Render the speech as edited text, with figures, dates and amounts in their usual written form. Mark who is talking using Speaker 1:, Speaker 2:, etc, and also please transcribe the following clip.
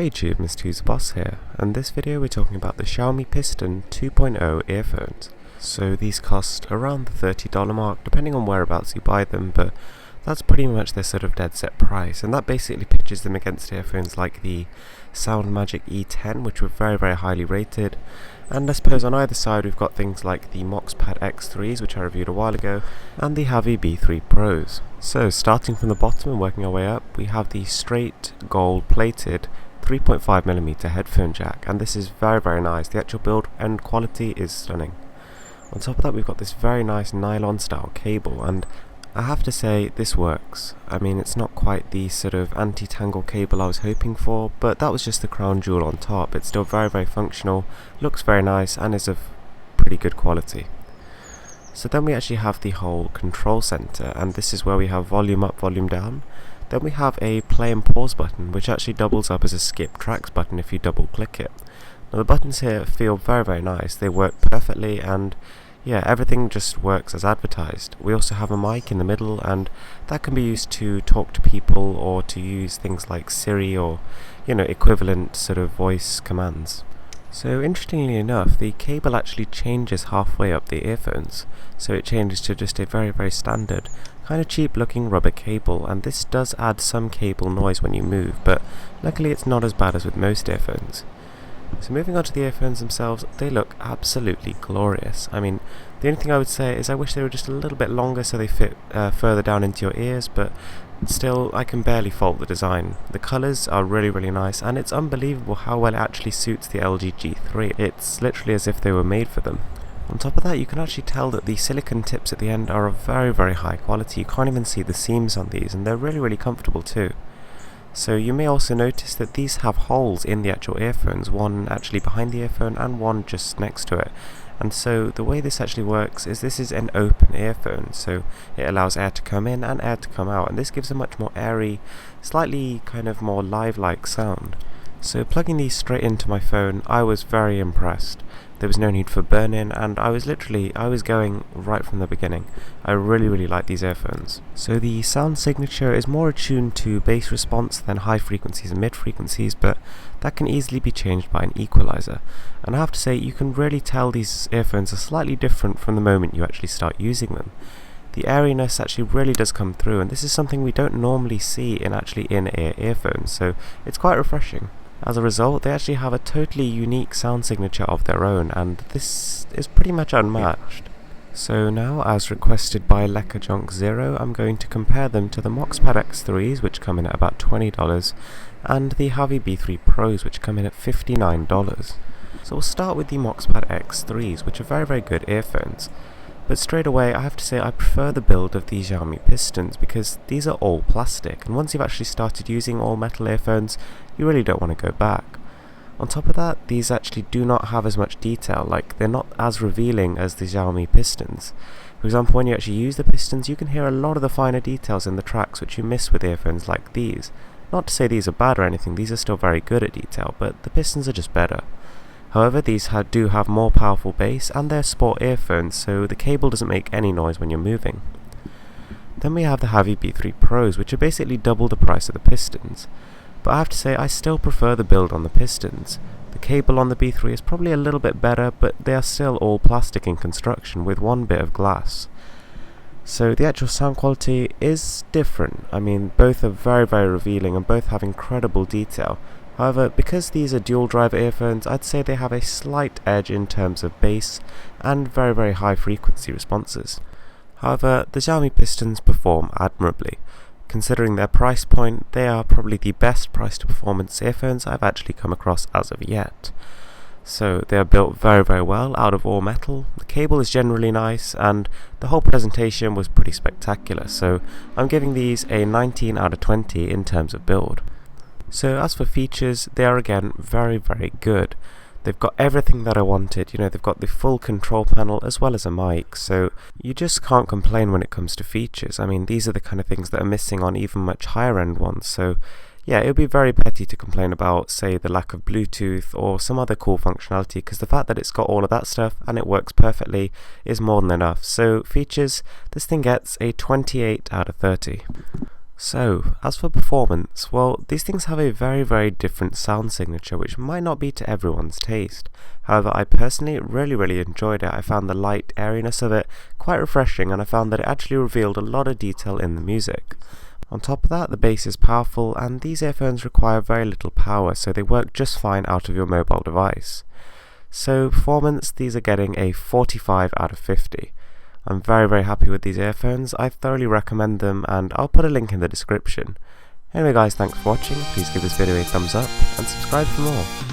Speaker 1: Hi YouTube, Mr. User Boss here, and this video we're talking about the Xiaomi Piston 2.0 earphones. So these cost around the $30 mark depending on whereabouts you buy them, but that's pretty much their sort of dead set price, and that basically pitches them against earphones like the Sound Magic E10, which were very highly rated. And I suppose on either side we've got things like the MoxPad X3s, which I reviewed a while ago, and the Xiaomi B3 Pros. So starting from the bottom and working our way up, we have the straight gold plated 3.5mm headphone jack, and this is very nice. The actual build and quality is stunning. On top of that we've got this very nice nylon style cable, and I have to say this works. I mean, it's not quite the sort of anti-tangle cable I was hoping for, but that was just the crown jewel on top. It's still very functional, looks very nice, and is of pretty good quality. So then we actually have the whole control center, and this is where we have volume up, volume down. Then we have a play and pause button, which actually doubles up as a skip tracks button if you double click it. Now the buttons here feel very nice, they work perfectly, and yeah, everything just works as advertised. We also have a mic in the middle, and that can be used to talk to people or to use things like Siri or, equivalent sort of voice commands. So interestingly enough, the cable actually changes halfway up the earphones. So it changes to just a very standard, kind of cheap looking rubber cable, and this does add some cable noise when you move, but luckily it's not as bad as with most earphones. So moving on to the earphones themselves, they look absolutely glorious. I mean, the only thing I would say is I wish they were just a little bit longer so they fit further down into your ears, but still, I can barely fault the design. The colours are really nice, and it's unbelievable how well it actually suits the LG G3. It's literally as if they were made for them. On top of that, you can actually tell that the silicone tips at the end are of very high quality. You can't even see the seams on these, and they're really comfortable too. So you may also notice that these have holes in the actual earphones, one actually behind the earphone and one just next to it. And so the way this actually works is this is an open earphone, so it allows air to come in and air to come out, and this gives a much more airy, slightly kind of more live-like sound. So plugging these straight into my phone, I was very impressed. There was no need for burn-in, and I was going right from the beginning. I really like these earphones. So the sound signature is more attuned to bass response than high frequencies and mid frequencies, but that can easily be changed by an equalizer. And I have to say, you can really tell these earphones are slightly different from the moment you actually start using them. The airiness actually really does come through, and this is something we don't normally see in actually in-ear earphones, so it's quite refreshing. As a result, they actually have a totally unique sound signature of their own, and this is pretty much unmatched. So now, as requested by LeckerJonk0, I'm going to compare them to the MoxPad X3s, which come in at about $20, and the Xiaomi B3 Pros, which come in at $59. So we'll start with the MoxPad X3s, which are very good earphones. But straight away, I have to say I prefer the build of these Xiaomi Pistons, because these are all plastic, and once you've actually started using all metal earphones, you really don't want to go back. On top of that, these actually do not have as much detail, like they're not as revealing as the Xiaomi Pistons. For example, when you actually use the Pistons, you can hear a lot of the finer details in the tracks which you miss with earphones like these. Not to say these are bad or anything, these are still very good at detail, but the Pistons are just better. However, these do have more powerful bass, and they're sport earphones, so the cable doesn't make any noise when you're moving. Then we have the Xiaomi B3 Pros, which are basically double the price of the Pistons. But I have to say, I still prefer the build on the Pistons. The cable on the B3 is probably a little bit better, but they are still all plastic in construction with one bit of glass. So the actual sound quality is different. I mean, both are very revealing and both have incredible detail. However, because these are dual driver earphones, I'd say they have a slight edge in terms of bass and very high frequency responses. However, the Xiaomi Pistons perform admirably. Considering their price point, they are probably the best price to performance earphones I've actually come across as of yet. So they are built very well out of all metal, the cable is generally nice, and the whole presentation was pretty spectacular, so I'm giving these a 19 out of 20 in terms of build. So as for features, they are again very good. They've got everything that I wanted, they've got the full control panel as well as a mic, so you just can't complain when it comes to features. I mean, these are the kind of things that are missing on even much higher end ones, so yeah, it would be very petty to complain about, say, the lack of Bluetooth or some other cool functionality, because the fact that it's got all of that stuff and it works perfectly is more than enough. So features, this thing gets a 28 out of 30. So, as for performance, well, these things have a very different sound signature which might not be to everyone's taste. However, I personally really enjoyed it. I found the light airiness of it quite refreshing, and I found that it actually revealed a lot of detail in the music. On top of that, the bass is powerful, and these earphones require very little power, so they work just fine out of your mobile device. So, performance, these are getting a 45 out of 50. I'm very happy with these earphones. I thoroughly recommend them, and I'll put a link in the description. Anyway guys, thanks for watching. Please give this video a thumbs up and subscribe for more.